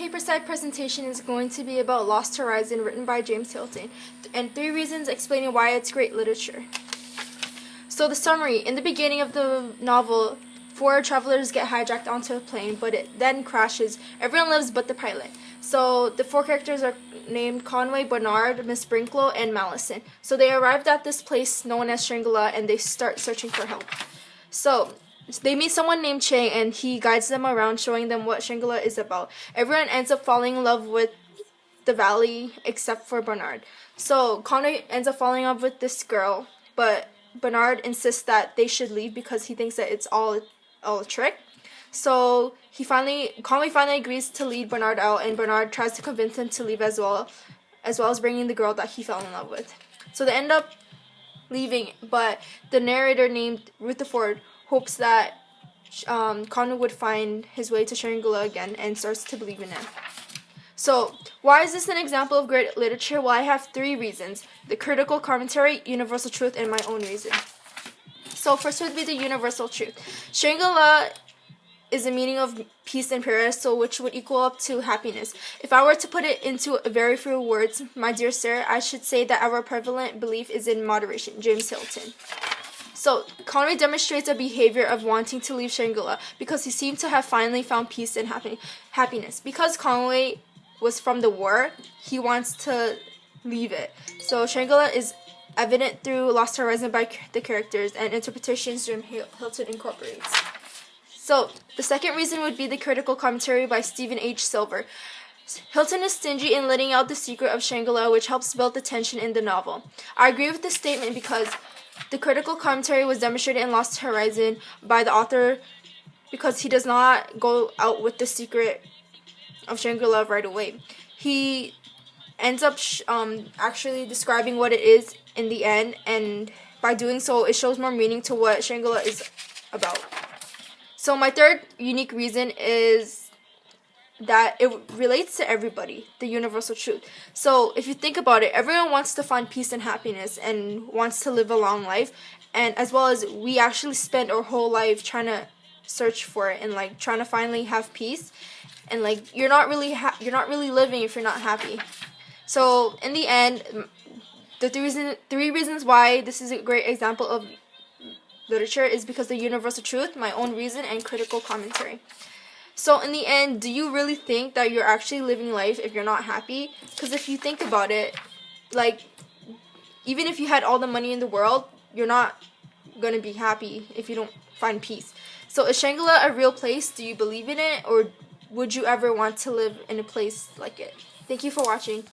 paper side presentation is going to be about Lost Horizon, written by James Hilton, and 3 reasons explaining why it's great literature. So the summary: in the beginning of the novel, 4 travelers get hijacked onto a plane, but it then crashes. Everyone lives but the pilot. So the 4 characters are named Conway, Bernard, Miss Brinklow, and Malison. So they arrived at this place known as Shangri-La, and they start searching for help. So they meet someone named Chang, and he guides them around, showing them what Shangri-La is about. Everyone ends up falling in love with the valley except for Bernard. So Conway ends up falling in love with this girl, but Bernard insists that they should leave because he thinks that it's all a trick. So Conway finally agrees to lead Bernard out, and Bernard tries to convince him to leave as well as bringing the girl that he fell in love with. So they end up leaving, but the narrator named Rutherford hopes that Conway would find his way to Shangri-La again and starts to believe in it. So, why is this an example of great literature? Well, I have 3 reasons: the critical commentary, universal truth, and my own reason. So, first would be the universal truth. Shangri-La is the meaning of peace and paradise, so which would equal up to happiness. If I were to put it into very few words, my dear sir, I should say that our prevalent belief is in moderation. James Hilton. So, Conway demonstrates a behavior of wanting to leave Shangri-La because he seemed to have finally found peace and happiness. Because Conway was from the war, he wants to leave it. So, Shangri-La is evident through Lost Horizon by the characters and interpretations Jim Hilton incorporates. So, the second reason would be the critical commentary by Stephen H. Silver. Hilton is stingy in letting out the secret of Shangri-La, which helps build the tension in the novel. I agree with this statement because the critical commentary was demonstrated in Lost Horizon by the author because he does not go out with the secret of Shangri-La right away. He ends up actually describing what it is in the end, and by doing so, it shows more meaning to what Shangri-La is about. So my third unique reason is that it relates to everybody, the universal truth. So if you think about it, everyone wants to find peace and happiness and wants to live a long life, and as well as we actually spend our whole life trying to search for it and like trying to finally have peace, and like you're not really living if you're not happy. So in the end, the 3 reasons why this is a great example of literature is because the universal truth, my own reason, and critical commentary. So in the end, do you really think that you're actually living life if you're not happy? Because if you think about it, like, even if you had all the money in the world, you're not going to be happy if you don't find peace. So is Shangri-La a real place? Do you believe in it? Or would you ever want to live in a place like it? Thank you for watching.